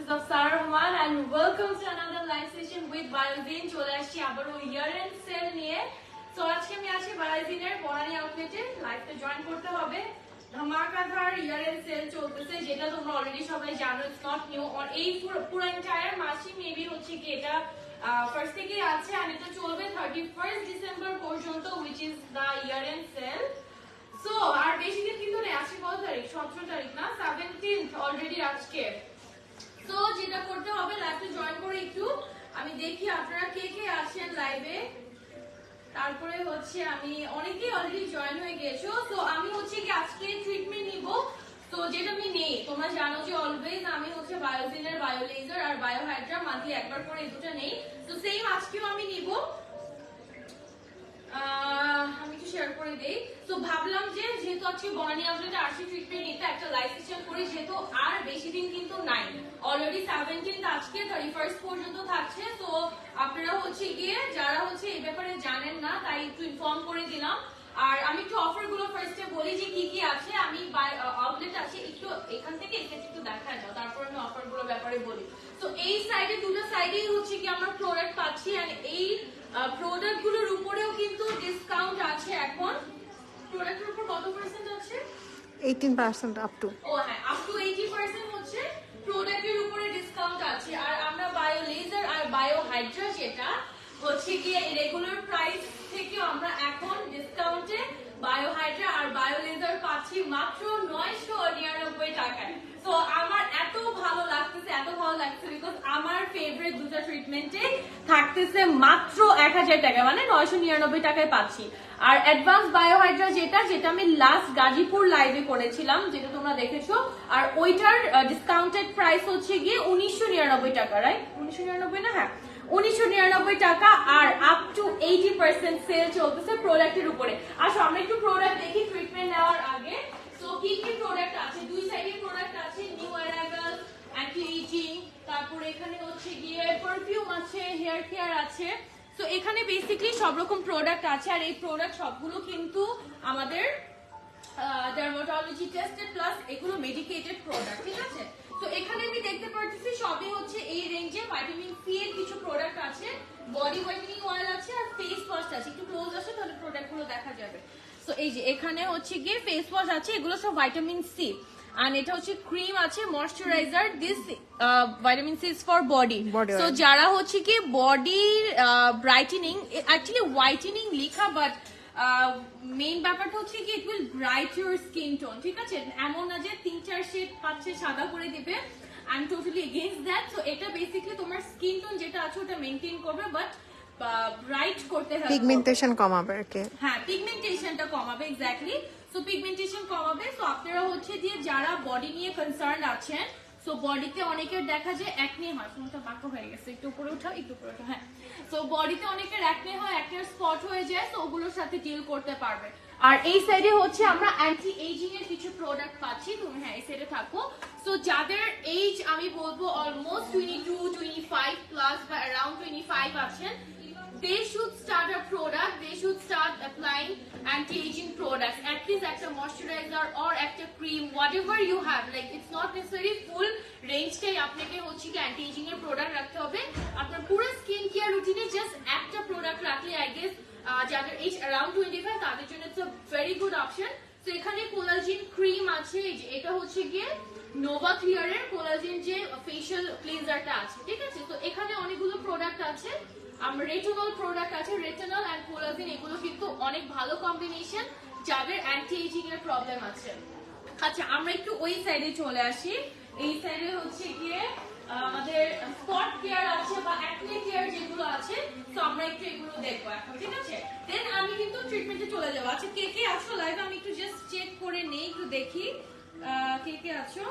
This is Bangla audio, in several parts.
is Afsar Rahman and welcome to another live session with Biozine. চলে আসছি আবারও ইয়ার এন্ড সেল নিয়ে। সো আজকে আমি আছি বায়োজিনের বনানী আউটলেটে। লাইভটা জয়েন করতে হবে। ধামাকাধার ইয়ার এন্ড সেল চলতেছে, যেটা তোমরা অলরেডি সবাই জানো, ইটস নট নিউ। আর এই পুরো এন্টায়ার মাসই মেবি হচ্ছে কি এটা ফার্স্ট থেকেই আছে আর এটা চলবে 31st ডিসেম্বর পর্যন্ত, which is the year end sale. So আর বেশি দিন কিন্তু নেই, আজকে কত তারিখ? 17 তারিখ না, 17th অলরেডি আজকে। সো যেটা করতে হবে, লাইভে জয়েন করে একটু আমি দেখি আপনারা কে কে আছেন লাইভে। তারপরে হচ্ছে আমি অনেকেই অলরেডি জয়েন হয়ে গেছো। তো আমি হচ্ছে কি আজকে ট্রিটমেন্ট নিব। তো যেটা আমি নেই, তোমরা জানো যে অলওয়েজ আমি হচ্ছে বায়োজিনের বায়োলেজার আর বায়োহাইড্রা মান্থলি একবার করে এই দুটো নেই। তো সেম আজকেও আমি নিব। আমি একটু শেয়ার করে দেই। তো ভাবলাম যে যেহেতু আজকে বনানী আউটলেটে আসি ট্রিটমেন্ট নিতে, একটা লাইভ সেশন করে, যেহেতু আর বেশি দিন কিন্তু নাই, অলরেডি 17th আজকে 31st পর্যন্ত থাকছে। তো আপনারা হচ্ছে গিয়ে যারা হচ্ছে এই ব্যাপারে জানেন না, তাই একটু ইনফর্ম করে দিলাম। আর আমি একটু অফার গুলো ফার্স্টে বলি যে কি কি আছে। আমি আউটলেট আছে, একটু এখান থেকে একটু দেখা যাও, তারপর আমি অফার গুলো ব্যাপারে বলি। তো এই সাইডে দুটো সাইডেই হচ্ছে কি আমরা প্রোডাক্ট পাচ্ছি, আর এই প্রোডাক্ট গুলোর উপরেও কিন্তু ডিসকাউন্ট আছে। এখন প্রোডাক্টের উপর কত পার্সেন্ট আছে? 18% আপ টু। ও হ্যাঁ, আপ টু 80% হচ্ছে প্রোডাক্টের উপরে ডিসকাউন্ট আছে। আর আমরা বায়োলেজার আর বায়োহাইড্রা যেটা হচ্ছে কি রেগুলার প্রাইস থেকে আমরা এখন ডিসকাউন্টে বায়োহাইড্রা আর বায়োলেজার পাচ্ছি মাত্র 999 টাকায়। তো আমার এত ভালো লাগতেছে বিকজ আমার ফেভারিট দুটো ট্রিটমেন্টে থাকতেছে মাত্র 1000 টাকা, মানে 999 টাকায় পাচ্ছি। আর অ্যাডভান্স বায়োহাইড্রা যেটা আমি লাস্ট গাজীপুর লাইভে করেছিলাম, যেটা তোমরা দেখেছো, আর ওইটার ডিসকাউন্টেড প্রাইস হচ্ছে গিয়ে 1999 টাকা, রাইট? 1999 না? হ্যাঁ, 1999 টাকা। আর আপ টু 80% সেল চলতেছে প্রোডাক্টের উপরে। আসো আমরা একটু প্রোডাক্ট দেখি ট্রিটমেন্ট নেওয়ার আগে। তো কি কি প্রোডাক্ট আছে? দুই সাইডে প্রোডাক্ট আছে, নিউ অ্যারাইভাল, অ্যান্টি এজিং, তারপরে এখানে হচ্ছে গিয়ে পারফিউম আছে, হেয়ার কেয়ার আছে। তো এখানে বেসিক্যালি সব রকম প্রোডাক্ট আছে। আর এই প্রোডাক্ট সবগুলো কিন্তু আমাদের ডার্মাটোলজি টেস্টেড, প্লাস এগুলো মেডিকেটেড প্রোডাক্ট, ঠিক আছে? তো এখানে আমি দেখতে পাচ্ছি সবই হচ্ছে এই রেঞ্জে। ভাইটামিন সি এর কিছু প্রোডাক্ট আছে, বডি হোয়াইটেনিং অয়েল আছে, আর ফেস ওয়াশ আছে। একটু ক্লোজ আসে তাহলে প্রোডাক্টগুলো দেখা যাবে। তো এই যে এখানে হচ্ছে গিয়ে ফেস ওয়াশ আছে, এগুলো সব ভাইটামিন সি। আর এটা হচ্ছে ক্রিম আছে, moisturiser. This vitamin C is for body. So যারা হচ্ছে কি বডির ব্রাইটেনিং, অ্যাকচুয়ালি হোয়াইটেনিং লেখা, বাট মেইন ব্যাপারটা হচ্ছে কি it will bright your skin tone, ঠিক আছে? এমন না যে 3-4 শেড 5-6 সাদা করে দিবে। I am totally against that. So এটা বেসিক্যালি তোমার স্কিন টোন যেটা আছে ওটা মেইনটেইন করবে, বাট ব্রাইট করতে হবে, পিগমেন্টেশন কমাবে আর কি। হ্যাঁ, পিগমেন্টেশনটা কমাবে, এক্স্যাক্টলি। সো পিগমেন্টেশন কমাবে। সো আপনারা হচ্ছে দিয়ে যারা বডি নিয়ে কনসার্ন আছেন, সো বডিতে অনেকের দেখা যায় অ্যাকনে হয়। ফোনটা বাঁকা হয়ে গেছে, একটু উপরে উঠাও, একটু উপরে উঠাও। হ্যাঁ, সো বডিতে অনেকের অ্যাকনে হয়, অ্যাকনের স্পট হয়ে যায়, সো ওগুলোর সাথে ডিল করতে পারবে। আর এই সাইডে হচ্ছে আমরা অ্যান্টি এজিং এর কিছু প্রোডাক্ট পাচ্ছি। তুমি হ্যাঁ এই সাইডে থাকো। সো যাদের এজ আমি বলবো অলমোস্ট 22-25 প্লাস বা অ্যারাউন্ড 25 আছেন, they should start a product, they should start applying anti-aging products, at least একটা moisturizer or একটা cream, whatever you have. Like it's not necessarily full range টাই আপনাকে হচ্ছে কি anti-aging এর প্রোডাক্ট রাখতে হবে। আপনার পুরো স্কিন কেয়ার রুটিনে জাস্ট একটা প্রোডাক্ট রাখলে আই গেস যাদের এজ অ্যারাউন্ড 25 তাদের জন্য it's a very good option. তো এখানে কোলাজেন ক্রিম আছে, এটা হচ্ছে গিয়ে নোভা ক্লিয়ার এর কোলাজেন যে ফেশিয়াল ক্লিনজারটা আছে, ঠিক আছে? তো এখানে অনেকগুলো প্রোডাক্ট আছে। আমার রেটিনল প্রোডাক্ট আছে, রেটিনল এন্ড কোলাজেন, এগুলো কিন্তু অনেক ভালো কম্বিনেশন যাদের অ্যান্টি এজিং এর প্রবলেম আছে। আচ্ছা, আমরা একটু ওই সাইডে চলে আসি। এই সাইডে হচ্ছে গিয়ে আমাদের স্পট কেয়ার আছে বা অ্যাকনে কেয়ার যেগুলো আছে, তো আমরা একটু এগুলো দেখবো এখন, ঠিক আছে? দেন আমি কিন্তু ট্রিটমেন্টে চলে যাবো। আচ্ছা, কে কে আছো লাইভে? আমি একটু জাস্ট চেক করে নেই, একটু দেখি কে কে আছো।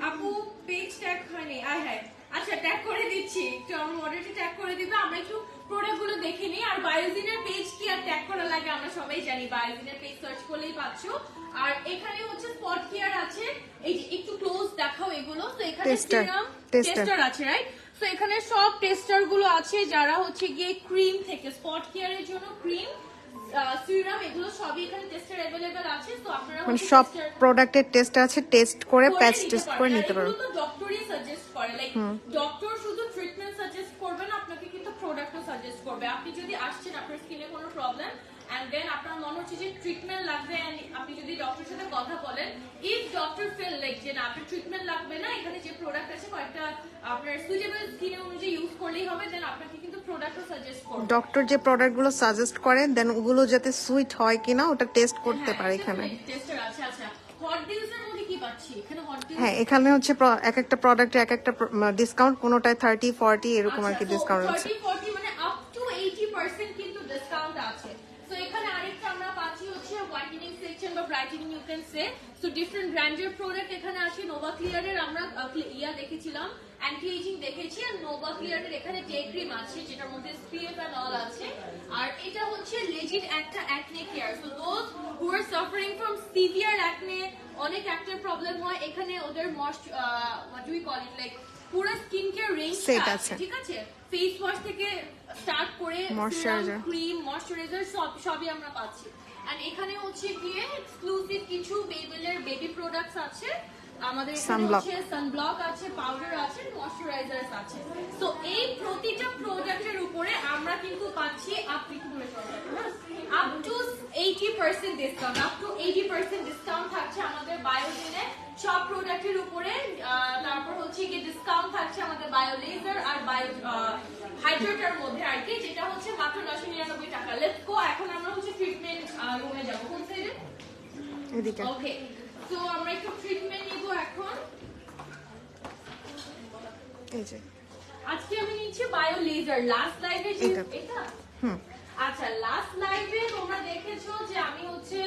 আপু পেজ ট্যাগ হয়নি? আয় হ্যাঁ, আচ্ছা ট্যাগ করে দিচ্ছি, একটু আমার মডারেটর ট্যাগ করে দিবে। আমরা একটু প্রোডাক্ট গুলো দেখে নিই। আর বায়োজিনের পেজ কি আর ট্যাগ করা লাগে আমরা সবাই জানি, বায়োজিনের পেজ সার্চ করলেই পাচ্ছো। আর এখানে হচ্ছে স্পট কেয়ার আছে, এই যে একটু ক্লোজ দেখাও এগুলো। তো এখানে সিরাম টেস্টার আছে, রাইট? তো এখানে সব টেস্টার গুলো আছে যারা হচ্ছে গিয়ে ক্রিম থেকে স্পট কেয়ারের জন্য ক্রিম, সিরাম এগুলো সবই এখানে টেস্টার अवेलेबल আছে, তো আপনারা মানে হচ্ছে সব tester প্রোডাক্টের টেস্ট আছে, টেস্ট করে প্যাচ টেস্ট করে পারেন। আর নিতে পারো। এগুলো তো ডক্টরই সাজেস্ট করে, লাইক ডক্টর শুধু ট্রিটমেন্ট সাজেস্ট করবে না, আপনাকে কিন্তু প্রোডাক্টও সাজেস্ট করবে। আপনি যদি আসছেন আপনার স্কিনে কোনো প্রবলেম এন্ড দেন আপনার মনে হচ্ছে যে ট্রিটমেন্ট লাগবে, এন্ড আপনি যদি ডক্টরের সাথে কথা বলেন, ইফ ডক্টর ফিল লাইক যে না আপনার ট্রিটমেন্ট লাগবে না, এখানে যে প্রোডাক্ট আছে কয়েকটা আপনার সুইটেবল স্কিনে অনুযায়ী ইউজ করলেই হবে, দেন আপনাকে কিন্তু প্রোডাক্টও সাজেস্ট করবে। ডক্টর যে প্রোডাক্টগুলো সাজেস্ট করে দেন ওগুলো যাতে সুইট হয় কিনা ওটা টেস্ট করতে পারে এখানে। টেস্টার আছে। আচ্ছা, হট ডিলসের মধ্যে কি পাচ্ছি এখানে? হট ডিলস, হ্যাঁ, এখানে হচ্ছে এক একটা প্রোডাক্টে এক একটা ডিসকাউন্ট, কোনোটায় 30-40 এরকম আর কি ডিসকাউন্ট আছে। 30-40 মানে আপ টু 80% কিন্তু ডিসকাউন্ট আছে। সো এখানে আরেকটা আমরা পাচ্ছি হচ্ছে হোয়াইটেনিং সেকশন বা brightening you can say. So different ব্র্যান্ডের প্রোডাক্ট এখানে আছে। নোভা ক্লিয়ারের আমরা দেখেছিলাম, অ্যান্টি এজিং দেখেছি, আর নোভা ক্লিয়ারের এখানে ডে ক্রিম আছে যেটার মধ্যে SPF এন্ড অল আছে। আর এটা হচ্ছে লেজিট একটা acne care. So those who are suffering from severe acne, অনেক অ্যাকনে প্রবলেম হয়, এখানে ওদের what do we call it, like পুরো স্কিন কেয়ার রেঞ্জ সেট আছে, আছে। ঠিক আছে? ফেস ওয়াশ থেকে স্টার্ট করে Moisturizer. ক্রিম, ময়শ্চারাইজার সবই আমরা পাচ্ছি। এন্ড এখানে হচ্ছে গিয়ে এক্সক্লুসিভ কিছু বেবিলের বেবি প্রোডাক্টস আছে। আমাদের এখানে Sunblock. হচ্ছে সানব্লক আছে, পাউডার আছে, ময়শ্চারাইজারস আছে। সো এই প্রতিটা প্রোডাক্টের উপরে আমরা কিন্তু পাচ্ছি up to 80% discount. Up to 80% discount থাকছে আমাদের বায়োজেনে সব প্রোডাক্টের উপরে। তারপর হচ্ছে কি ডিসকাউন্ট থাকছে আমাদের বায়ো লেজার আর বায়ো হাইড্রেটার মধ্যে আর কি, যেটা হচ্ছে মাত্র 999 টাকা। লেটস গো, এখন আমরা হচ্ছে ট্রিটমেন্ট রুমে যাব। কোন সাইডে? এদিকে ওকে, সো আমরা একটু ট্রিটমেন্ট নিব এখন। এই যে আজকে আমি নিচ্ছি বায়ো লেজার। লাস্ট লাইভে এটা আচ্ছা, লাস্ট লাইভে তোমরা দেখেছো যে আমি হচ্ছে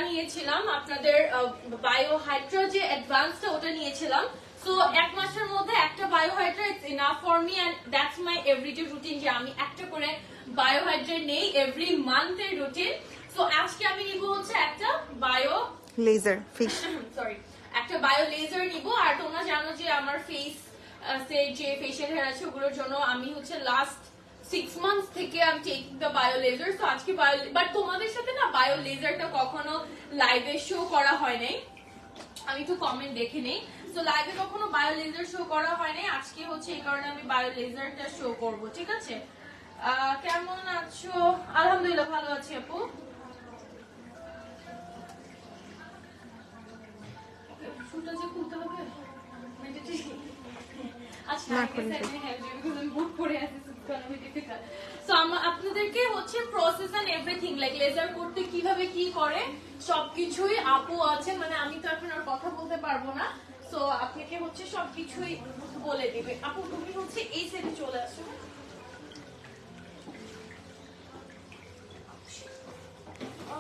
নিয়েছিলাম আপনাদের বায়ো হাইড্রা যে অ্যাডভান্সটা, ওটা নিয়েছিলাম। সো এক মাসের মধ্যে একটা bio hydra it's enough for me, and that's my everyday routine যে আমি একটা করে বায়ো হাইড্রা নেই এভরি মান্থের রুটিন। সো আজকে আমি নিব হচ্ছে একটা বায়ো লেজার ফিশ, সরি, একটা বায়ো লেজার নিব। আর তোমরা জানো যে আমার ফেস যে ফেশিয়াল হেয়ার আছে ওগুলোর জন্য আমি হচ্ছে লাস্ট 6 মান্থস থেকে আমি টেকিং দ্য বায়ো লেজার। তো আজকে বাট তোমাদের সাথে না বায়ো লেজারটা কখনো লাইভে শো করা হয় নাই, আমি একটু কমেন্ট দেখে নেই। সো লাইভে কখনো বায়ো লেজার শো করা হয় নাই, আজকে হচ্ছে এই কারণে আমি বায়ো লেজারটা শো করব, ঠিক আছে? কেমন আছো? আলহামদুলিল্লাহ ভালো আছি আপু। শুটা যে খুলতে হবে আচ্ছা, বুক করে আছে, সো আপনাদেরকে হচ্ছে process and everything like laser করতে কিভাবে কি করে সবকিছুই আপু আছে, মানে আমি তো এখন আর কথা বলতে পারবো না। সো আপনাকে হচ্ছে সবকিছুই বলে দিবে। আপু তুমি হচ্ছে এই সাইডে চলে আসো।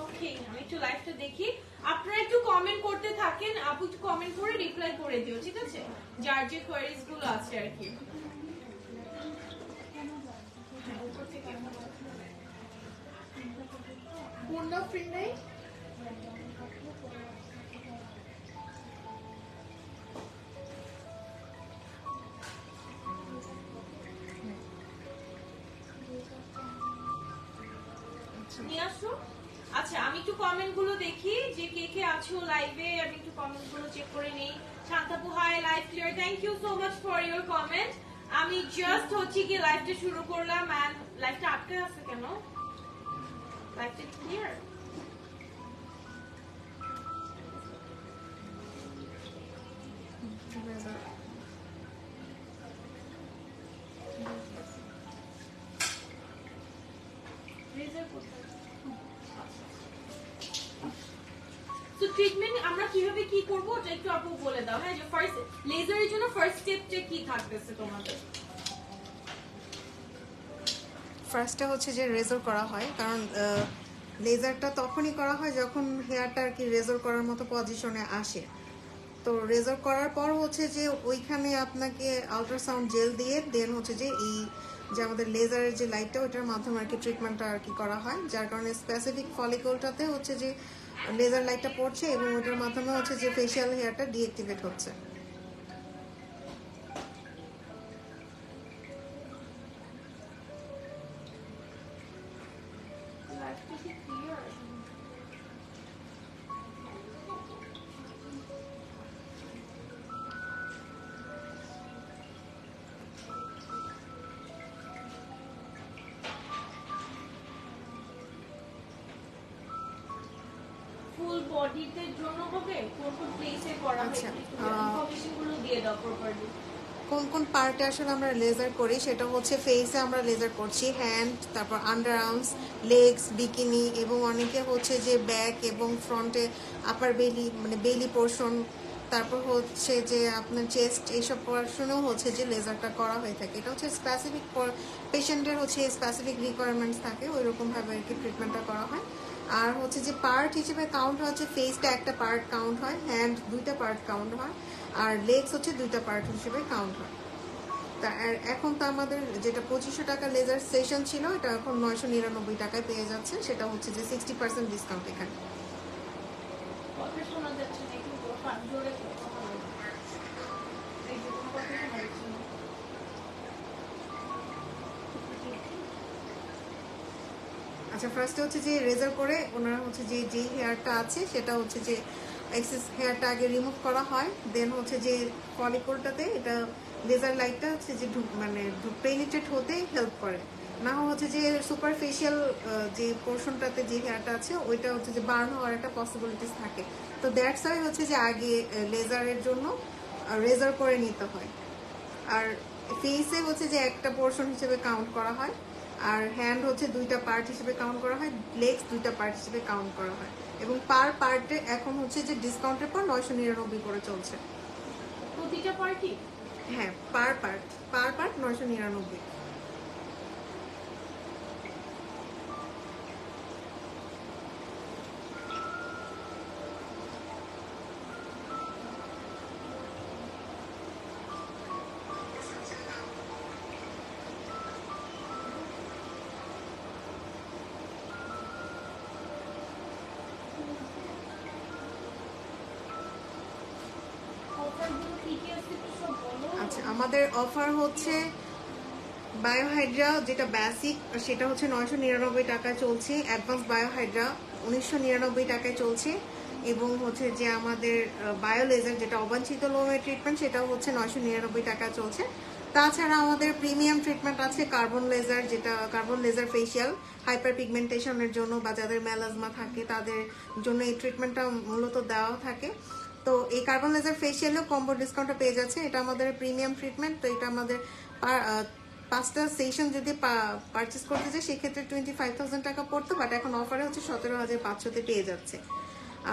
ওকে, আমি একটু লাইভটা দেখি, আপনারা একটু কমেন্ট করতে থাকেন, আপু একটু কমেন্ট করে রিপ্লাই করে দিও, ঠিক আছে? যার যে কোয়েরিজ গুলো আছে আর কি। পূর্ণ ফ্রি নেই? নিয়ে আসো। আচ্ছা, আমি একটু কমেন্ট গুলো দেখি যে কে কে আছো লাইভে, আমি একটু কমেন্ট গুলো চেক করে নেই। শান্তাপু hi, live clear, thank you so much for your comment. আমি জাস্ট হচ্ছে কি লাইভটা শুরু করলাম, এন্ড লাইভটা আটকে আছে কেন? লাইভটা ক্লিয়ার? তো ট্রিটমেন্ট আমরা কিভাবে কি করব ওটা একটু আপু বলে দাও। হ্যাঁ, যে ফার্স্ট লেজারের জন্য ফার্স্ট স্টেপটা কি থাকতেছে তোমাদের? ফার্স্টে হচ্ছে যে রেজর করা হয়, কারণ লেজারটা তখনই করা হয় যখন হেয়ারটা আর কি রেজর করার মতো পজিশনে আসে। তো রেজর করার পর হচ্ছে যে ওইখানে আপনাকে আল্ট্রাসাউন্ড জেল দিয়ে দেন হচ্ছে যে এই যে আমাদের লেজারের যে লাইটটা ওইটার মাধ্যমে আর কি ট্রিটমেন্টটা আর কি করা হয়, যার কারণে স্পেসিফিক ফলিকলটাতে হচ্ছে যে লেজার লাইটটা পড়ছে এবং ওইটার মাধ্যমে হচ্ছে যে ফেশিয়াল হেয়ারটা ডিঅ্যাক্টিভেট হচ্ছে। লাইভটা কি বডিতে জন্য হবে, কোন কোন প্লেসে করা হয় আচ্ছা, ইনফরমেশন গুলো দিয়ে দাও প্রপারলি। কোন কোন পার্টে আসলে আমরা লেজার করি সেটা হচ্ছে ফেসে আমরা লেজার করছি, হ্যান্ড, তারপর আন্ডার আর্মস, লেগস, বিকিনি, এবং অনেকে হচ্ছে যে ব্যাক এবং ফ্রন্টে আপার বেলি মানে বেলি পোর্শন, তারপর হচ্ছে যে আপনার চেস্ট, এইসব পোর্শনেও হচ্ছে যে লেজারটা করা হয়ে থাকে। এটা হচ্ছে স্পেসিফিক পেশেন্টের হচ্ছে স্পেসিফিক রিকোয়ারমেন্টস থাকে, ওই রকমভাবে আর কি ট্রিটমেন্টটা করা হয়। আর হচ্ছে যে পার্ট হিসেবে কাউন্ট হচ্ছে ফেসটা একটা পার্ট কাউন্ট হয়, হ্যান্ড দুইটা পার্ট কাউন্ট হয়, আর লেগস হচ্ছে দুইটা পার্ট হিসেবে কাউন্ট হয়। তা এখন তো আমাদের যেটা 2500 টাকা লেজার সেশন ছিল, এটা এখন 999 টাকায় পেয়ে যাচ্ছে, সেটা হচ্ছে যে 60% ডিসকাউন্ট এখানে। কথা শোনা যাচ্ছে না, একটু জোরে কথা বলো। এই যে কোনো কথা শোনা যাচ্ছে না। আচ্ছা, ফার্স্টে হচ্ছে যে রেজার করে ওনারা হচ্ছে যে যেই হেয়ারটা আছে সেটা হচ্ছে যে এক্সেস হেয়ারটা আগে রিমুভ করা হয়, দেন হচ্ছে যে ফলিকলটাতে এটা লেজার লাইটটা হচ্ছে যে মানে পেনিট্রেট হতে হেল্প করে। না হচ্ছে যে সুপারফিশিয়াল যে পোর্শনটাতে যে হেয়ারটা আছে ওইটা হচ্ছে যে বার্ন হওয়ার একটা পসিবিলিটিস থাকে। তো দ্যাটস ওয়াই হচ্ছে যে আগে লেজারের জন্য রেজার করে নিতে হয়। আর ফেসে হচ্ছে যে একটা পোর্শন হিসেবে কাউন্ট করা হয়, আর হ্যান্ড হচ্ছে দুইটা পার্ট হিসেবে কাউন্ট করা হয়, লেগস দুইটা পার্ট হিসেবে কাউন্ট করা হয়, এবং পার পার্টে এখন হচ্ছে যে ডিসকাউন্টের পর 999 করে চলছে। প্রতিটা পার্টি হ্যাঁ, পার পার্ট 999। অফারগুলো কি কি আছে একটু সব বলো। আচ্ছা, আমাদের অফার হচ্ছে বায়োহাইড্রা যেটা বেসিক সেটা হচ্ছে 999 টাকায় চলছে, অ্যাডভান্স বায়োহাইড্রা 1999 টাকায় চলছে, এবং হচ্ছে যে আমাদের বায়োলেজার যেটা অবাঞ্ছিত লোমের ট্রিটমেন্ট সেটাও হচ্ছে 999 টাকা চলছে। তাছাড়া আমাদের প্রিমিয়াম ট্রিটমেন্ট আছে কার্বন লেজার, যেটা কার্বন লেজার ফেশিয়াল হাইপার পিগমেন্টেশনের জন্য বা যাদের মেলাজমা থাকে তাদের জন্য এই ট্রিটমেন্টটা মূলত দেওয়া থাকে। তো এই কার্বন লেজার ফেশিয়ালেও কম্বো ডিসকাউন্টটা পেয়ে যাচ্ছে, এটা আমাদের প্রিমিয়াম ট্রিটমেন্ট। তো এটা আমাদের 5টা সেশন যদি পারচেস করতে চাই সেক্ষেত্রে 25,000 টাকা পড়তো, বাট এখন অফারে হচ্ছে 17,500-তে পেয়ে যাচ্ছে।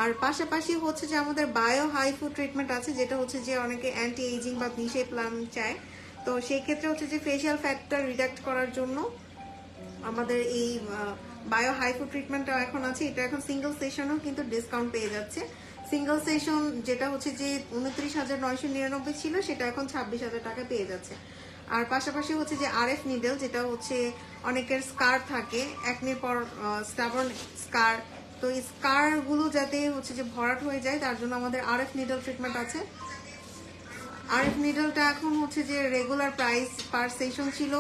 আর পাশাপাশি হচ্ছে যে আমাদের বায়ো হাই ফুড ট্রিটমেন্ট আছে, যেটা হচ্ছে যে অনেকে অ্যান্টি এজিং বা ভিশে প্লাম চায়, তো সেই ক্ষেত্রে হচ্ছে যে ফেশিয়াল ফ্যাটটা রিডাক্ট করার জন্য আমাদের এই বায়ো হাই ফুড ট্রিটমেন্টটা এখন আছে। এটা এখন সিঙ্গেল সেশনও কিন্তু ডিসকাউন্ট পেয়ে যাচ্ছে। সিঙ্গেল সেশন যেটা হচ্ছে যে 29,999 ছিল সেটা এখন 26,000 টাকা পেয়ে যাচ্ছে। আর পাশাপাশি হচ্ছে যে আরএফ নিডল, যেটা হচ্ছে অনেকের স্কার থাকে একনির পর স্টাবর্ন স্কার, তো এই স্কার গুলো যাতে হচ্ছে যে ভরাট হয়ে যায় তার জন্য আমাদের আরএফ নিডল ট্রিটমেন্ট আছে। আরএফ নিডলটা এখন হচ্ছে যে রেগুলার প্রাইস পার সেশন ছিল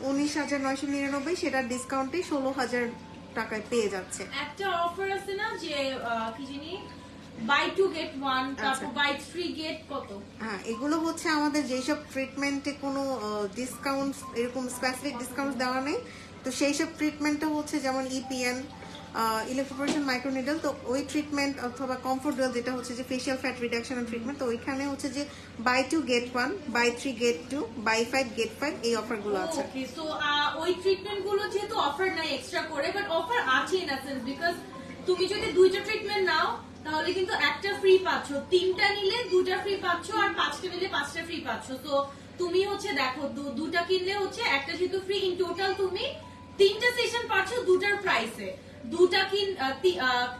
19,999, সেটা ডিসকাউন্টে 16,000 টাকায় পেয়ে যাচ্ছে। একটা অফার আছে না যে কি জানি বাই 2 গেট 1, তারপর বাই 3 গেট কত? হ্যাঁ, এগুলো হচ্ছে আমাদের যেসব ট্রিটমেন্টে কোনো ডিসকাউন্ট এরকম স্পেসিফিক ডিসকাউন্ট দেওয়া নেই, তো সেই সব ট্রিটমেন্টটা হচ্ছে যেমন ইপিএন, ইলেকট্রোপোরেশন মাইক্রোনিডল, তো ওই ট্রিটমেন্ট অথবা কমফোর্ট ডুয়েল যেটা হচ্ছে যে ফেশিয়াল ফ্যাট রিডাকশন ট্রিটমেন্ট, তো ওইখানে হচ্ছে যে buy 2 get 1, buy 3 get 2, buy 5 get 5 এই অফারগুলো আছে। ওকে, সো ওই ট্রিটমেন্ট গুলো যেহেতু অফার নাই এক্সট্রা করে, বাট অফার আছে ইন আ সেন্স, বিকজ তুমি যদি দুইটা ট্রিটমেন্ট নাও তাহলে কিন্তু একটা ফ্রি পাচ্ছ, 3টা নিলে 2টা ফ্রি পাচ্ছ, আর 5টা নিলে 5টা ফ্রি পাচ্ছ। তো তুমি হচ্ছে দেখো দুটা কিনলে হচ্ছে একটা যেহেতু ফ্রি, ইন টোটাল তুমি 3টা সেশন পাচ্ছ 2টার প্রাইসে।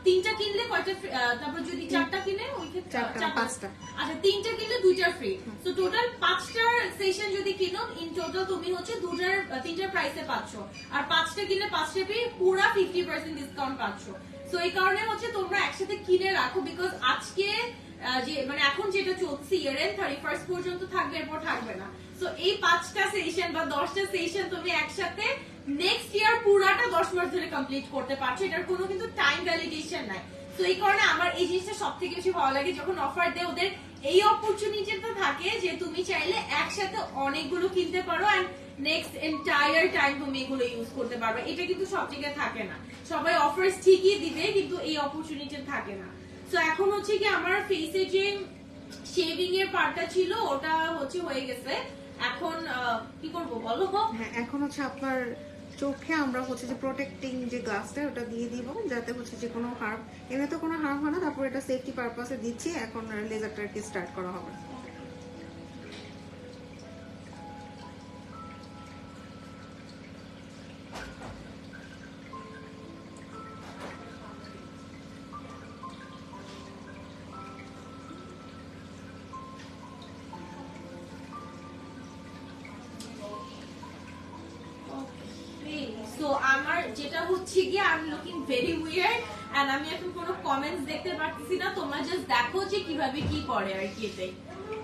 3টা কিনলে কয়টা, তারপর যদি 4টা কিনে ওই ক্ষেত্রে 5টা। আচ্ছা, 3টা কিনলে 2টা ফ্রি, তো টোটাল 5টার সেশন যদি কিনো ইন টোটাল তুমি হচ্ছে 3টার প্রাইসে পাচ্ছ, আর 5টা কিনলে 5টা ফ্রি, পুরো 50% ডিসকাউন্ট পাচ্ছ। সো এই কারণে হচ্ছে তোমরা একসাথে কিনে রাখো, বিকজ আজকে যে মানে এখন যেটা চলছে ইয়ার এন্ড 31st পর্যন্ত থাকবে, এরপর থাকবে না। সো এই 5টা সেশন বা 10টা সেশন তুমি একসাথে নেক্সট ইয়ার পুরাটা 10 মাস ধরে কমপ্লিট করতে পারছো, এটার কোনো কিন্তু টাইম ভ্যালিডেশন নাই। তো এই কারণে আমার এই জিনিসটা সব থেকে বেশি ভালো লাগে যখন অফার দেয়, ওদের এই অপরচুনিটিটা থাকে যে তুমি চাইলে একসাথে অনেকগুলো কিনতে পারো এন্ড নেক্সট এন্টায়ার টাইম তুমি এগুলো ইউজ করতে পারবে। এটা কিন্তু সব জায়গায় থাকে না, সবাই অফার্স ঠিকই দিবে কিন্তু এই অপরচুনিটি থাকে না। তো এখন হচ্ছে কি আমার ফেসে যে শেভিং এর পার্টটা ছিল ওটা হচ্ছে হয়ে গেছে। এখন কি করব বলো? হ্যাঁ, এখন হচ্ছে আপনার চোখে আমরা হচ্ছে যে প্রোটেক্টিং যে গ্লাসটা ওটা দিয়ে দিব, যাতে হচ্ছে যে কোনো হার্ম, এমনি তো কোনো হার্ম হয় না, তারপর এটা সেফটি পারপাসে দিচ্ছি। এখন লেজারটা আর কি স্টার্ট করা হবে। সো আমার যেটা হচ্ছে গিয়ে I am looking very weird and আমি এখন কোনো কমেন্টস দেখতে পাচ্ছি না। তোমরা জাস্ট দেখো যে কিভাবে কি করে আর কি। এটাই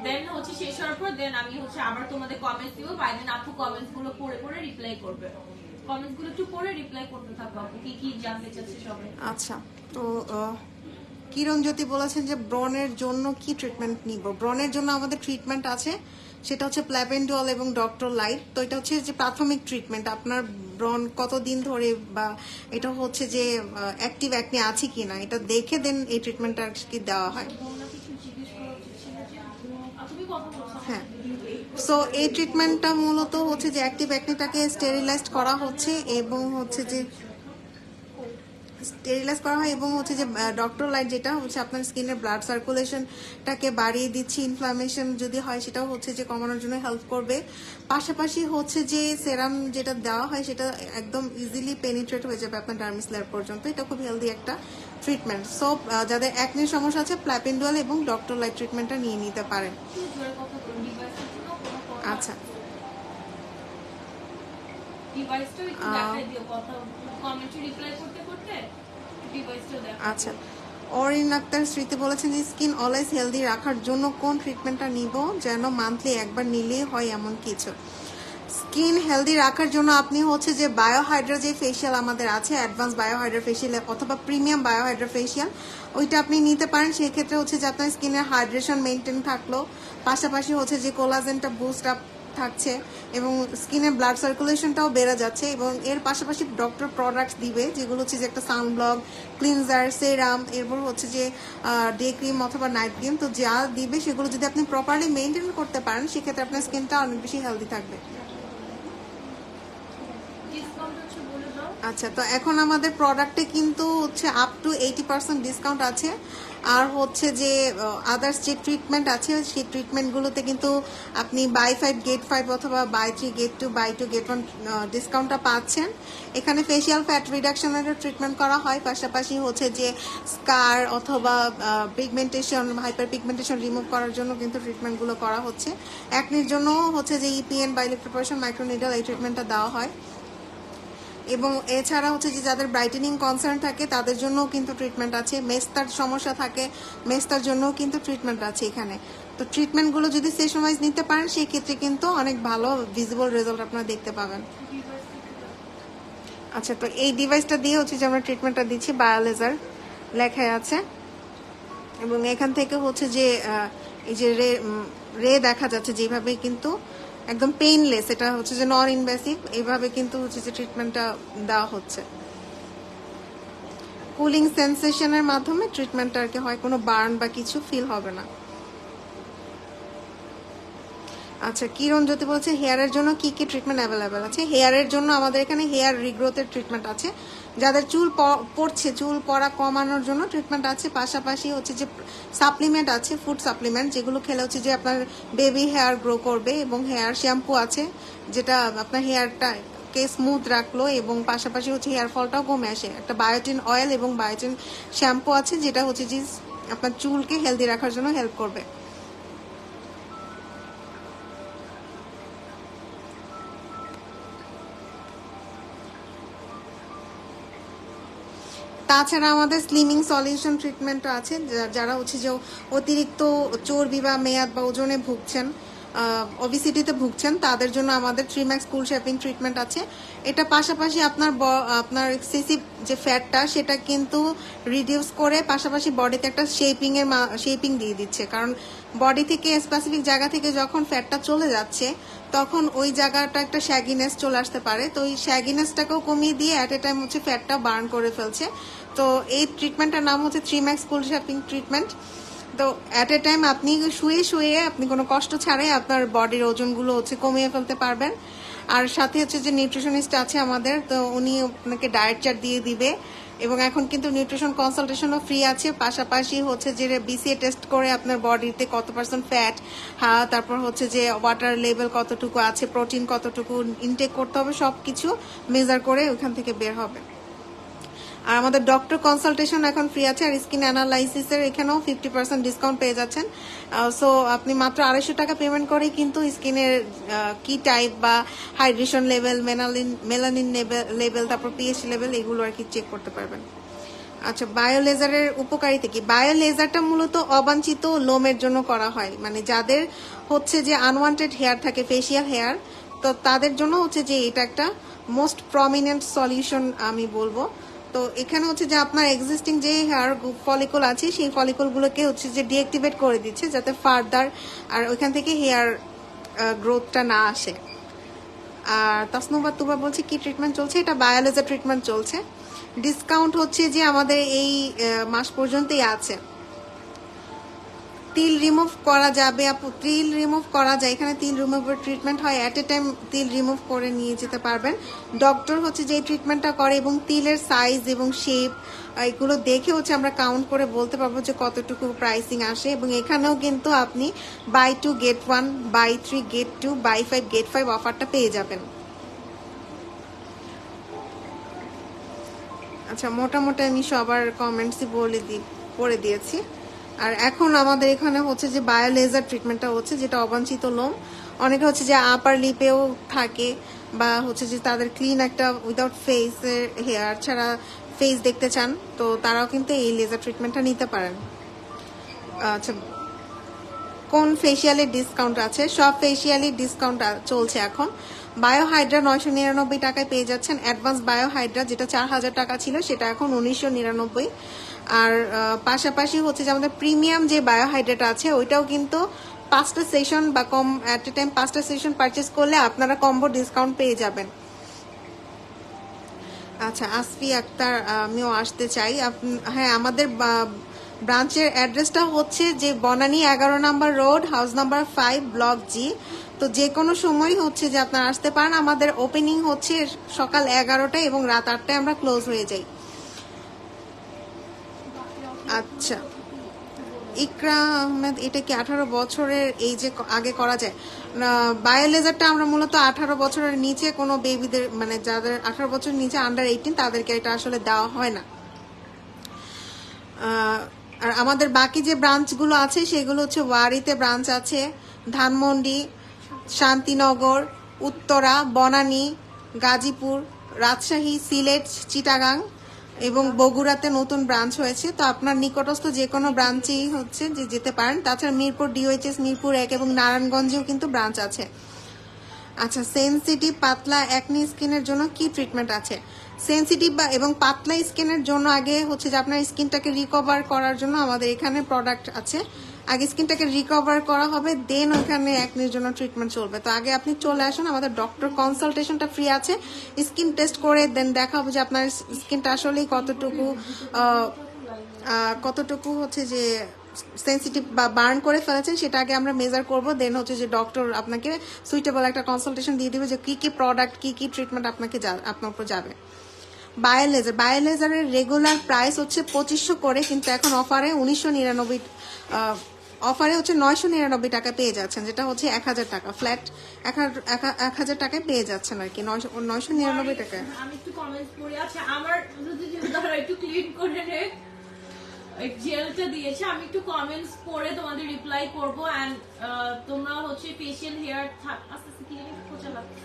দেন হচ্ছে শেষ হওয়ার পর দেন আমি হচ্ছে আবার তোমাদের কমেন্টস দিব। বাই দেন আপু কমেন্টস গুলো পড়ে পড়ে রিপ্লাই করবে। কমেন্টস গুলো একটু পড়ে রিপ্লাই করতে থাকো আপু, কি কি জানতে চাচ্ছে সবাই। আচ্ছা, তো কিরণ জ্যোতি বলেছেন যে ব্রনের জন্য কি ট্রিটমেন্ট নিব। ব্রনের জন্য আমাদের ট্রিটমেন্ট আছে, সেটা হচ্ছে প্ল্যাভেন্ডল এবং ডক্টর লাইট। তো এটা হচ্ছে যে প্রাথমিক ট্রিটমেন্ট, আপনার ব্রন কতদিন ধরে বা এটা হচ্ছে যে অ্যাক্টিভ অ্যাকনি আছে কিনা এটা দেখে দেন এই ট্রিটমেন্টটা আর কি দেওয়া হয়। হ্যাঁ, সো এই ট্রিটমেন্টটা মূলত হচ্ছে যে অ্যাক্টিভ অ্যাকনিটাকে স্টেরিলাইজড করা হচ্ছে এবং হচ্ছে যে স্টেরিলাইজ করা হয় এবং হচ্ছে যে ডক্টর লাইট যেটা হচ্ছে আপনার স্কিনের ব্লাড সার্কুলেশনটাকে বাড়িয়ে দিচ্ছে, ইনফ্লামেশন যদি হয় সেটাও হচ্ছে যে কমানোর জন্য হেল্প করবে। পাশাপাশি হচ্ছে যে সেরাম যেটা দেওয়া হয় সেটা একদম ইজিলি পেনিট্রেট হয়ে যাবে আপনার ডার্মিস লেয়ার পর্যন্ত। এটা খুব হেলদি একটা ট্রিটমেন্ট। সো যাদের অ্যাকনির সমস্যা আছে প্ল্যাপেন্ডুয়াল এবং ডক্টর লাইট ট্রিটমেন্টটা নিয়ে নিতে পারেন। আচ্ছা, আচ্ছা, অরিন আক্তার স্মৃতি বলেছেন যে স্কিন অলওয়েজ হেলদি রাখার জন্য কোন ট্রিটমেন্টটা নিব, যেন মান্থলি একবার নিলেই হয় এমন কিছু। স্কিন হেলদি রাখার জন্য আপনি হচ্ছে যে বায়োহাইড্রা যে ফেশিয়াল আমাদের আছে, অ্যাডভান্স বায়োহাইড্রা ফেশিয়াল অথবা প্রিমিয়াম বায়োহাইড্রা ফেশিয়াল, ওইটা আপনি নিতে পারেন। সেই ক্ষেত্রে হচ্ছে যে আপনার স্কিনের হাইড্রেশন মেনটেন থাকলো, পাশাপাশি হচ্ছে যে কোলাজেনটা বুস্ট আপ থাকছে এবং স্কিনের ব্লাড সার্কুলেশনটাও বেড়ে যাচ্ছে। এবং এর পাশাপাশি ডক্টর প্রোডাক্টস দিবে যেগুলো হচ্ছে যে একটা সানব্লক, ক্লিনজার, সেরাম, এরপর হচ্ছে যে ডে ক্রিম অথবা নাইট ক্রিম। তো যা দিবে সেগুলো যদি আপনি প্রপারলি মেনটেন করতে পারেন সেক্ষেত্রে আপনার স্কিনটা অনেক বেশি হেলদি থাকবে। আচ্ছা, তো এখন আমাদের প্রোডাক্টে কিন্তু হচ্ছে আপ টু 80% ডিসকাউন্ট আছে। আর হচ্ছে যে আদার্স যে ট্রিটমেন্ট আছে সেই ট্রিটমেন্টগুলোতে কিন্তু আপনি বাই 5 গেট 5 অথবা বাই 3 গেট 2, বাই 2 গেট 1 ডিসকাউন্টটা পাচ্ছেন। এখানে ফেশিয়াল ফ্যাট রিডাকশনের ট্রিটমেন্ট করা হয়, পাশাপাশি হচ্ছে যে স্কার অথবা পিগমেন্টেশন, হাইপার পিগমেন্টেশন রিমুভ করার জন্য কিন্তু ট্রিটমেন্টগুলো করা হচ্ছে। অ্যাকনির জন্য হচ্ছে যে ইপিএন বা ইলেকট্রোপোরেশন মাইক্রোনিডল এই ট্রিটমেন্টটা দেওয়া হয়। এবং এছাড়া হচ্ছে যে যাদের ব্রাইটেনিং কনসার্ন থাকে তাদের জন্যও কিন্তু ট্রিটমেন্ট আছে। মেস্তার সমস্যা থাকে, মেস্তার জন্যও কিন্তু ট্রিটমেন্ট আছে এখানে। তো ট্রিটমেন্টগুলো যদি সেশনাইজ নিতে পারেন সেই ক্ষেত্রে কিন্তু অনেক ভালো ভিজিবল রেজাল্ট আপনারা দেখতে পাবেন। আচ্ছা, তো এই ডিভাইসটা দিয়ে হচ্ছে যে আমরা ট্রিটমেন্টটা দিচ্ছি, বায়োলেজার লেখা আছে এবং এখান থেকে হচ্ছে যে এই যে রে দেখা যাচ্ছে যেভাবে, কিন্তু একদম পেইনলেস, এটা হচ্ছে যে নন ইনভেসিভ, এইভাবে কিন্তু হচ্ছে যে ট্রিটমেন্টটা দেওয়া হচ্ছে। কুলিং সেন্সেশনের মাধ্যমে ট্রিটমেন্টটা আর কি হয়, কোনো বার্ন বা কিছু ফিল হবে না। আচ্ছা, কিরণ জ্যোতি বলছে হেয়ারের জন্য কি কি ট্রিটমেন্ট অ্যাভেলেবেল আছে। হেয়ারের জন্য আমাদের এখানে হেয়ার রিগ্রোথের ট্রিটমেন্ট আছে, যাদের চুল পড়ছে চুল পড়া কমানোর জন্য ট্রিটমেন্ট আছে। পাশাপাশি হচ্ছে যে সাপ্লিমেন্ট আছে, ফুড সাপ্লিমেন্ট, যেগুলো খেলে হচ্ছে যে আপনার বেবি হেয়ার গ্রো করবে। এবং হেয়ার শ্যাম্পু আছে যেটা আপনার হেয়ারটাকে স্মুথ রাখলো এবং পাশাপাশি হচ্ছে হেয়ার ফলটাও কমে আসে। একটা বায়োটিন অয়েল এবং বায়োটিন শ্যাম্পু আছে যেটা হচ্ছে যে আপনার চুলকে হেলদি রাখার জন্য হেল্প করবে। তাছাড়া আমাদের স্লিমিং সলিউশন ট্রিটমেন্টও আছে, যারা হচ্ছে যে অতিরিক্ত চর্বি বা মেয়াদ বা ওজনে ভুগছেন, ওবিসিটিতে ভুগছেন, তাদের জন্য আমাদের 3 ম্যাক্স কুল শেপিং ট্রিটমেন্ট আছে। এটা পাশাপাশি আপনার এক্সেসিভ যে ফ্যাটটা সেটা কিন্তু রিডিউস করে পাশাপাশি বডিতে একটা শেপিং দিয়ে দিচ্ছে। কারণ বডি থেকে স্পেসিফিক জায়গা থেকে যখন ফ্যাটটা চলে যাচ্ছে তখন ওই জায়গাটা একটা শ্যাগিনেস চলে আসতে পারে। তো ওই শ্যাগিনেসটাকেও কমিয়ে দিয়ে অ্যাট এ টাইম হচ্ছে ফ্যাটটা বার্ন করে ফেলছে। তো এই ট্রিটমেন্টটার নাম হচ্ছে 3 ম্যাক্স কুল শেপিং ট্রিটমেন্ট। তো অ্যাট এ টাইম আপনি শুয়ে শুয়ে আপনি কোনো কষ্ট ছাড়াই আপনার বডির ওজনগুলো হচ্ছে কমিয়ে ফেলতে পারবেন। আর সাথে হচ্ছে যে নিউট্রিশনিস্ট আছে আমাদের, তো উনি আপনাকে ডায়েট চার্ট দিয়ে দিবে, এবং এখন কিন্তু নিউট্রিশন কনসালটেশনও ফ্রি আছে। পাশাপাশি হচ্ছে যে বিসিএ টেস্ট করে আপনার বডিতে কত পার্সেন্ট ফ্যাট, তারপর হচ্ছে যে ওয়াটার লেভেল কতটুকু আছে, প্রোটিন কতটুকু ইনটেক করতে হবে, সব কিছু মেজার করে ওখান থেকে বের হবে। আর আমাদের ডক্টর কনসালটেশন এখন ফ্রি আছে, আর স্কিন অ্যানালাইসিসের এখানেও 50% ডিসকাউন্ট পেয়ে যাচ্ছেন। সো আপনি মাত্র 250 টাকা পেমেন্ট করেই কিন্তু স্কিনের কি টাইপ বা হাইড্রেশন লেভেল, মেলানিন লেভেল, তারপর পিএইচ লেভেল, এগুলো আর কি চেক করতে পারবেন। আচ্ছা, বায়োলেজারের উপকারিতা কি? বায়োলেজারটা মূলত অবাঞ্ছিত লোমের জন্য করা হয়, মানে যাদের হচ্ছে যে আনওয়ান্টেড হেয়ার থাকে, ফেসিয়াল হেয়ার, তো তাদের জন্য হচ্ছে যে এটা একটা মোস্ট প্রমিনেন্ট সলিউশন আমি বলবো। তো এখানে হচ্ছে যে আপনার এক্সিস্টিং যে হেয়ার ফলিকল আছে সেই ফলিকলগুলোকে হচ্ছে যে ডিঅ্যাক্টিভেট করে দিচ্ছে, যাতে ফার্দার আর ওইখান থেকে হেয়ার গ্রোথটা না আসে। আর তাসনুবা তুবা বলছে কি ট্রিটমেন্ট চলছে? এটা বায়োলেজার ট্রিটমেন্ট চলছে। ডিসকাউন্ট হচ্ছে যে আমাদের এই মাস পর্যন্তই আছে। তিল রিমুভ করা যাবে আপু, তিল রিমুভ করা যায়, এখানে তিল রিমুভের ট্রিটমেন্ট হয়, অ্যাট এ টাইম তিল রিমুভ করে নিয়ে যেতে পারবেন। ডক্টর হচ্ছে যে ট্রিটমেন্টটা করে এবং তিলের সাইজ এবং শেপ এগুলো দেখে হচ্ছে আমরা কাউন্ট করে বলতে পারবো যে কতটুকু প্রাইসিং আসে। এবং এখানেও কিন্তু আপনি buy 2 get 1, buy 3 get 2, buy 5 get 5 অফারটা পেয়ে যাবেন। আচ্ছা, মোটামুটি আমি সবার কমেন্টসই পড়ে দিয়েছি। আর এখন আমাদের এখানে হচ্ছে যে বায়োলেজার ট্রিটমেন্টটা হচ্ছে, যেটা অবাঞ্ছিত লোম, অনেকে হচ্ছে যে আপার লিপেও থাকে, বা হচ্ছে যে তাদের ক্লিন একটা উইদাউট ফেসের হেয়ার ছাড়া ফেস দেখতে চান, তো তারাও কিন্তু এই লেজার ট্রিটমেন্টটা নিতে পারেন। আচ্ছা, কোন ফেসিয়ালের ডিসকাউন্ট আছে? সব ফেসিয়ালই ডিসকাউন্ট চলছে এখন। বায়োহাইড্রা 999 টাকায় পেয়ে যাচ্ছেন। অ্যাডভান্স বায়োহাইড্রা যেটা 4000 টাকা ছিল সেটা এখন 1999। আর পাশাপাশি হচ্ছে যে আমাদের প্রিমিয়াম যে বায়োহাইড্রাটা আছে ওইটাও কিন্তু 5টা সেশন বা কম অ্যাট এ টাইম 5টা সেশন পারচেস করলে আপনারা কম্বো ডিসকাউন্ট পেয়ে যাবেন। আচ্ছা, আসফি আক্তার, আমিও আসতে চাই। হ্যাঁ, আমাদের ব্রাঞ্চের অ্যাড্রেসটা হচ্ছে যে Banani 11 number road, house number 5, block G. তো যে কোনো সময় হচ্ছে যে আপনারা আসতে পারেন। আমাদের ওপেনিং হচ্ছে সকাল 11টায় এবং রাত 8টায় আমরা ক্লোজ হয়ে যাই। আচ্ছা, ইকরা আহমেদ, এটা কি 18 বছরের এই যে আগে করা যায়? বায়োলেজারটা আমরা মূলত 18 বছরের নিচে কোনো বেবিদের, মানে যাদের 18 বছর নিচে আন্ডার 18 তাদেরকে এটা আসলে দেওয়া হয় না। আর আমাদের বাকি যে ব্রাঞ্চগুলো আছে সেগুলো হচ্ছে ওয়ারিতে ব্রাঞ্চ আছে, ধানমন্ডি, শান্তিনগর, উত্তরা, বনানী, গাজীপুর, রাজশাহী, সিলেট, চিটাগাং এবং বগুড়াতে নতুন ব্রাঞ্চ হয়েছে। তো আপনার নিকটস্থ যে কোনো ব্রাঞ্চেই হচ্ছে যে যেতে পারেন। তাছাড়া মিরপুর ডিওএইচএস, মিরপুর 1 এবং নারায়ণগঞ্জেও কিন্তু ব্রাঞ্চ আছে। আচ্ছা, সেনসিটিভ পাতলা একনি স্কিনের জন্য কি ট্রিটমেন্ট আছে? সেনসিটিভ বা এবং পাতলা স্কিনের জন্য আগে হচ্ছে যে আপনার স্কিনটাকে রিকভার করার জন্য আমাদের এখানে প্রোডাক্ট আছে। আগে স্কিনটাকে রিকভার করা হবে, দেন ওইখানে একনির জন্য ট্রিটমেন্ট চলবে। তো আগে আপনি চলে আসুন, আমাদের ডক্টর কনসালটেশনটা ফ্রি আছে, স্কিন টেস্ট করে দেন দেখা হবে যে আপনার স্কিনটা আসলেই কতটুকু হচ্ছে যে সেনসিটিভ বা বার্ন করে ফেলেছেন, সেটা আগে আমরা মেজার করব। দেন হচ্ছে যে ডক্টর আপনাকে সুইটেবল একটা কনসালটেশন দিয়ে দিবে যে কি কি প্রোডাক্ট, কি কি ট্রিটমেন্ট আপনার উপর যাবে। বায়োলেজারের রেগুলার প্রাইস হচ্ছে 2500 করে, কিন্তু এখন অফারে 1999, অফারে হচ্ছে 999 টাকা পেয়ে যাচ্ছেন, যেটা হচ্ছে 1000 টাকা ফ্ল্যাট 1000 টাকায় পেয়ে যাচ্ছেন আর কি, 999 টাকায়। আমি একটু কমেন্টস পড়ি। আচ্ছা, আমার যদি একটু ক্লিন করে নে, জেলটা দিয়েছে, আমি একটু কমেন্টস পড়ে তোমাদের রিপ্লাই করব। এন্ড তোমরা হচ্ছে ফেশিয়াল হেয়ার আস্তে আস্তে ক্লিনিক খোঁজা লাগছে,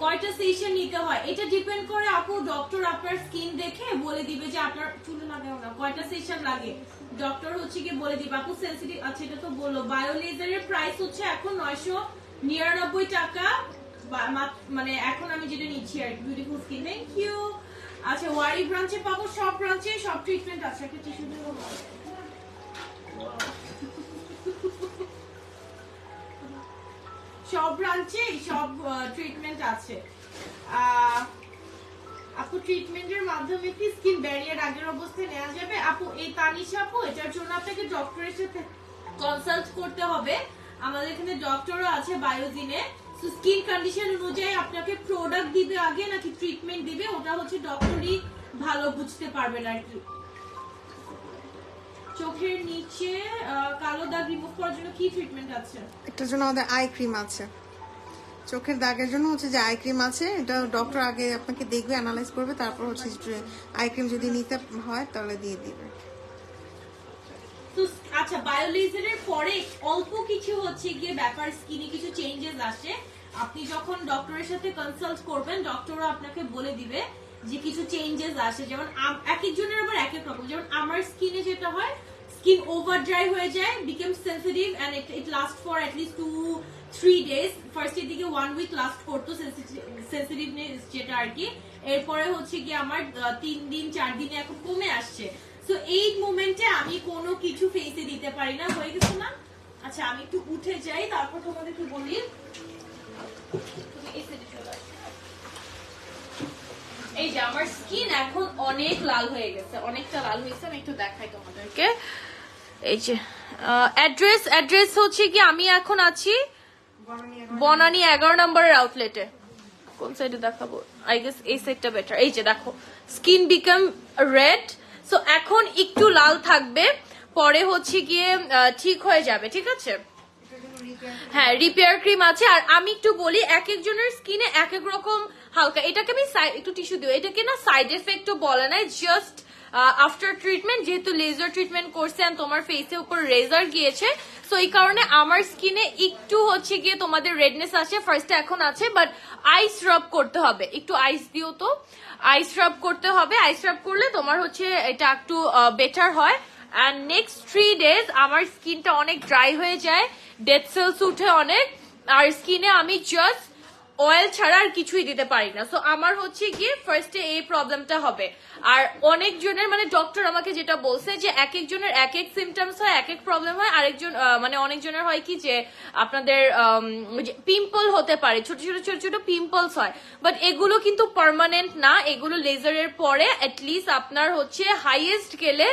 কয়টা সেশন নিতে হয় এটা ডিপেন্ড করে আপু। ডক্টর আপনার স্কিন দেখে বলে দিবে যে আপনার চুলে লাগাও না, কয়টা সেশন লাগে ডক্টর হচ্ছে কি বলে দিবে আপু। সেনসিটিভ, আচ্ছা এটা তো বললো। বায়োলেজারের প্রাইস হচ্ছে এখন 999 টাকা, মানে এখন আমি যেটা নিচ্ছি আর বিউটিফুল স্কিন। Thank you. আচ্ছা, ওয়ারি ব্রাঞ্চে পাবো, সব ব্রাঞ্চে সব ট্রিটমেন্ট আছে। একটা টিস্যু দেব, সব ব্রাঞ্চে সব ট্রিটমেন্ট আছে। আপু ট্রিটমেন্টের মাধ্যমে কি স্কিন ব্যারিয়ার আগের অবস্থায় নেওয়া যাবে? আপু এই তানিশা আপু, এটার জন্য আপনাকে ডক্টরের সাথে কনসাল্ট করতে হবে। আমাদের এখানে ডক্টরও আছে বায়োজিনে। সো স্কিন কন্ডিশন অনুযায়ী আপনাকে প্রোডাক্ট দিবে আগে নাকি ট্রিটমেন্ট দিবে, ওটা হচ্ছে ডক্টরই ভালো বুঝতে পারবেন আর কি। চোখের নিচে কালো দাগ রিমুভ করার জন্য কি ট্রিটমেন্ট আছে? এটার জন্য আমাদের আই ক্রিম আছে। চোখের দাগের জন্য হচ্ছে যে আই ক্রিম আছে, এটা ডক্টর আগে আপনাকে দেখবে, অ্যানালাইজ করবে, তারপর হচ্ছে আই ক্রিম যদি নিতে হয় তাহলে দিয়ে দিবে। তো আচ্ছা, বায়োলেজারের পরে অল্প কিছু হচ্ছে গিয়ে ব্যাপার স্কিনে কিছু চেঞ্জেস আসে। আপনি যখন ডক্টরের সাথে কনসাল্ট করবেন, ডক্টরও আপনাকে বলে দিবে যে কিছু চেঞ্জেস আসে। যেমন এক একজনের আবার এক এক রকম। যেমন আমার স্কিনে যেটা হয়, স্কিন ওভার ড্রাই হয়ে যায়, became sensitive and it last for at least 2-3 days. ফার্স্টের দিকে 1 উইক লাস্ট করতো সেন্সিটিভনেস যেটা আর কি। এরপরে হচ্ছে কি আমার 3 দিন 4 দিনে এখন কমে আসছে। তো এই মোমেন্টে আমি কোনো কিছু ফেসে দিতে পারি না। হয়ে গেছে না? আচ্ছা, আমি একটু উঠে যাই, তারপর তোমাদেরকে বলি। তুমি এই সাইডে চলে আসো। এই যে আমার স্কিন এখন অনেক লাল হয়ে গেছে, অনেকটা লাল হয়েছে। আমি একটু দেখাই তোমাদেরকে। এই যে অ্যাড্রেস হচ্ছে কি, আমি এখন আছি বনানী 11 নম্বরের আউটলেটে। কোন সাইডে দেখাবো? আই গেস এই সাইডটা বেটার। এই যে দেখো, স্কিন বিকাম রেড। সো এখন একটু লাল থাকবে, পরে হচ্ছে গিয়ে ঠিক হয়ে যাবে। ঠিক আছে, হ্যাঁ, রিপেয়ার ক্রিম আছে। আর আমি একটু বলি, এক একজনের স্কিনে এক এক রকম হালকা। এটাকে আমি একটু টিস্যু দিও, এটাকে না সাইড এফেক্টও বলে নাই, জাস্ট আফটার ট্রিটমেন্ট, যেহেতু লেজার ট্রিটমেন্ট করছে আর তোমার ফেসের উপর রেজার গিয়েছে, সো এই কারণে আমার স্কিনে একটু হচ্ছে গিয়ে তোমাদের রেডনেস আছে ফার্স্টে, এখন আছে, বাট আইস রাব করতে হবে। একটু আইস দিও তো, আইস রাব করতে হবে। আইস রাব করলে তোমার হচ্ছে এটা একটু বেটার হয়। অ্যান্ড নেক্সট 3 ডেজ আমার স্কিনটা অনেক ড্রাই হয়ে যায়, ডেড সেলস উঠে অনেক, আর স্কিনে আমি জাস্ট অয়েল ছাড়া আর কিছুই দিতে পারি না। সো আমার হচ্ছে গিয়ে ফার্স্টে এই প্রবলেমটা হবে। আর অনেকজনের মানে ডক্টর আমাকে যেটা বলছে যে এক একজনের এক এক সিমটমস হয়, এক এক প্রবলেম হয়। আরেকজন মানে অনেকজনের হয় কি যে আপনাদের পিম্পল হতে পারে, ছোট ছোট ছোট ছোট পিম্পলস হয়, বাট এগুলো কিন্তু পার্মানেন্ট না। এগুলো লেজারের পরে অ্যাটলিস্ট আপনার হচ্ছে হাইয়েস্ট গেলে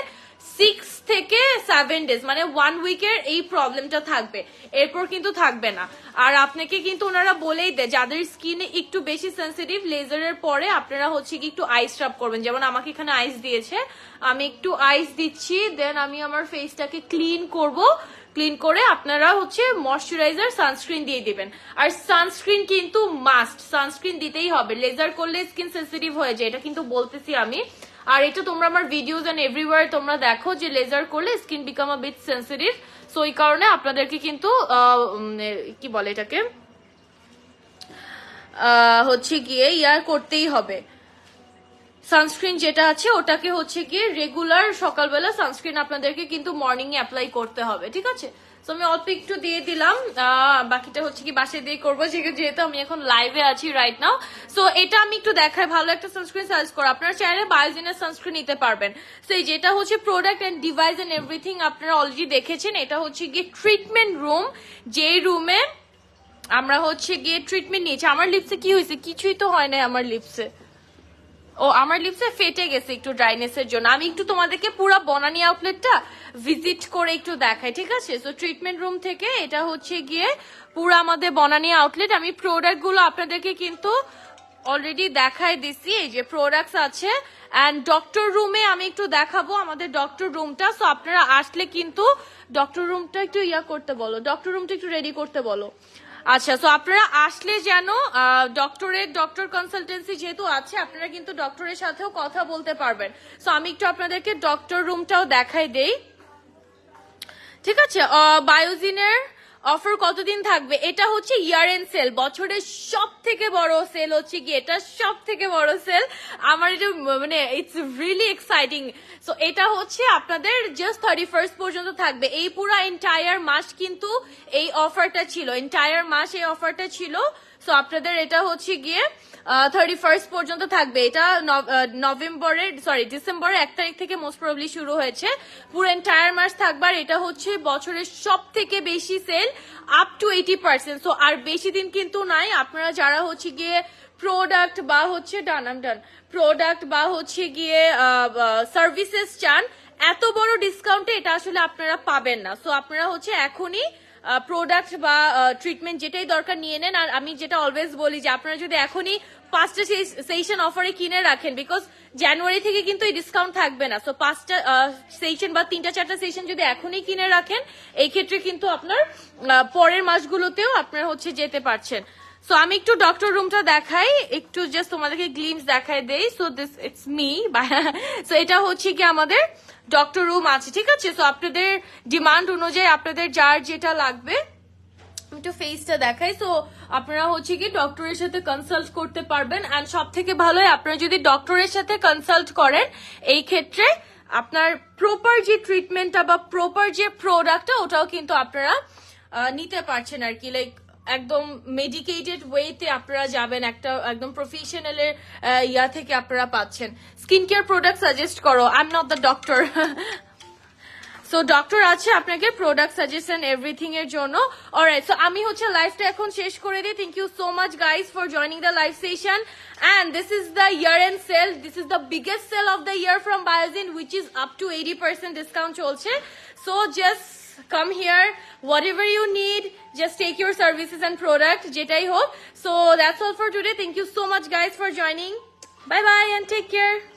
6 থেকে 7 ডেজ মানে 1 উইকের এই প্রবলেমটা থাকবে, এরপর কিন্তু থাকবে না। আর আপনাকে কিন্তু ওনারা বলেই দেয় যাদের স্কিনে একটু বেশি সেন্সিটিভ, লেজারের পরে আপনারা হচ্ছে কি একটু আইস রাব করবেন। যেমন আমাকে এখানে আইস দিয়েছে, আমি একটু আইস দিচ্ছি, দেন আমি আমার ফেসটাকে ক্লিন করব। ক্লিন করে আপনারা হচ্ছে ময়শ্চারাইজার সানস্ক্রিন দিয়ে দিবেন। আর সানস্ক্রিন কিন্তু মাস্ট, সানস্ক্রিন দিতেই হবে। লেজার করলে স্কিন সেন্সিটিভ হয়ে যায়, এটা কিন্তু বলতেছি আমি। আর এটা তোমরা আমার ভিডিওস এন্ড এভরিওয়্যার তোমরা দেখো যে লেজার করলে skin become a bit sensitive. So এই কারণে আপনাদেরকে কিন্তু কি বলে এটাকে হচ্ছে গিয়ে ইয়ার করতেই হবে। সানস্ক্রিন যেটা আছে ওটাকে হচ্ছে গিয়ে রেগুলার সকালবেলা সানস্ক্রিন আপনাদেরকে কিন্তু মর্নিং এ অ্যাপ্লাই করতে হবে। ঠিক আছে, তো আমি অল্প একটু দিয়ে দিলাম, বাকিটা হচ্ছে কি বাসায় দিয়ে করবো, যেহেতু আমি এখন লাইভে আছি রাইট নাও। সো এটা আমি একটু দেখাই, ভালো একটা সানস্ক্রিন সাজেস্ট করো। আপনারা চাইলে বায়োজিনের সানস্ক্রিন নিতে পারবেন। সো যেটা হচ্ছে product and device and everything আপনারা অলরেডি দেখেছেন। এটা হচ্ছে গিয়ে ট্রিটমেন্ট রুম, যেই রুমে আমরা হচ্ছে গিয়ে ট্রিটমেন্ট নিয়েছি। আমার লিপসে কি হয়েছে? কিছুই তো হয় না আমার লিপসে। ও আমার লিপসে ফেটে গেছে একটু ড্রাইনেসের জন্য। আমি একটু তোমাদেরকে পুরো বনানী আউটলেটটা ভিজিট করে একটু দেখাই। ঠিক আছে, সো ট্রিটমেন্ট রুম থেকে এটা হচ্ছে গিয়ে পুরো আমাদের বনানী আউটলেট। আমি প্রোডাক্ট গুলো আপনাদেরকে কিন্তু অলরেডি দেখাই দিছি, এই যে প্রোডাক্টস আছে। অ্যান্ড ডক্টর রুমে আমি একটু দেখাবো আমাদের ডক্টর রুমটা। সো আপনারা আসলে কিন্তু ডক্টর রুমটা একটু ইয়া করতে বলো, ডক্টর রুমটা একটু রেডি করতে বলো। আচ্ছা, সো আপনারা আসলে যেন ডক্টর কনসালটেন্সি যেহেতু আছে, আপনারা কিন্তু ডক্টরের সাথেও কথা বলতে পারবেন। সো আমি একটু আপনাদেরকে ডক্টর রুমটাও দেখাই দেই। ঠিক আছে, বায়োজিনের অফার কতদিন থাকবে? এটা হচ্ছে ইয়ার এন্ড সেল, বছরের সব থেকে বড় সেল হচ্ছে কি এটা, সব থেকে বড় সেল। আমার এটা মানে ইটস রিয়েলি এক্সাইটিং। সো এটা হচ্ছে আপনাদের জাস্ট 31st পর্যন্ত থাকবে। এই পুরো এন্টায়ার মাস কিন্তু এই অফারটা ছিল, এন্টায়ার মাস এই অফারটা ছিল। সো আপনাদের এটা হচ্ছে গিয়ে 31st পর্যন্ত থাকবে। এটা ডিসেম্বরের 1 তারিখ থেকে মোস্ট প্রবলি শুরু হয়েছে, পুরো এন্টায়ার মাস থাকবে। আর এটা হচ্ছে বছরের সব থেকে বেশি সেল, আপ টু 80%। সো আর বেশি দিন কিন্তু নাই। আপনারা যারা হচ্ছে গিয়ে প্রোডাক্ট বা হচ্ছে ডান প্রোডাক্ট বা হচ্ছে গিয়ে সার্ভিসেস চান, এত বড় ডিসকাউন্টে এটা আসলে আপনারা পাবেন না। সো আপনারা হচ্ছে এখনই প্রোডাক্ট বা ট্রিটমেন্ট যেটাই দরকার নিয়ে নেন। আর আমি যেটা অলওয়েজ বলি যে আপনারা যদি এখনই 5টা সেশন অফারে কিনে রাখেন, বিকজ জানুয়ারি থেকে কিন্তু এই ডিসকাউন্ট থাকবে না। সো 5টা সেশন বা 3টা 4টা সেশন যদি এখনই কিনে রাখেন, এই ক্ষেত্রে কিন্তু আপনার পরের মাসগুলোতেও আপনারা হচ্ছে যেতে পারছেন। সো আমি একটু ডক্টর রুমটা দেখাই, একটু জাস্ট তোমাদেরকে গ্লিমস দেখাই দেই। So this it's me. So এটা হচ্ছে কি আমাদের ডক্টর রুম আছে, ঠিক আছে। সো আপনাদের ডিমান্ড অনুযায়ী আপনাদের যার যেটা লাগবে, আমি একটু ফেসটা দেখাই। সো আপনারা হচ্ছে কি ডক্টরের সাথে কনসাল্ট করতে পারবেন। অ্যান্ড সব থেকে ভালো হয় আপনারা যদি ডক্টরের সাথে কনসাল্ট করেন, এই ক্ষেত্রে আপনার প্রপার যে ট্রিটমেন্টটা বা প্রপার যে প্রোডাক্টটা ওটাও কিন্তু আপনারা নিতে পারছেন আর কি। লাইক একদম মেডিকেটেড ওয়েতে আপনারা যাবেন, একটা একদম প্রফেশনালের ইয়া থেকে আপনারা পাচ্ছেন। স্কিন কেয়ার প্রোডাক্ট সাজেস্ট করো, I am not the doctor. So doctor আছে আপনাকে প্রোডাক্ট সাজেশন এভরিথিং এর জন্য। অলরাইট, সো আমি হচ্ছে লাইভটা এখন শেষ করে দিই। Thank you so much guys for joining the live session. And this is the year end sale, this is the biggest sale of the year from Biogen, which is up to 80% discount চলছে। So just come here, whatever you need, just take your services and product jetai hok. So that's all for today. Thank you so much guys for joining. Bye bye and take care.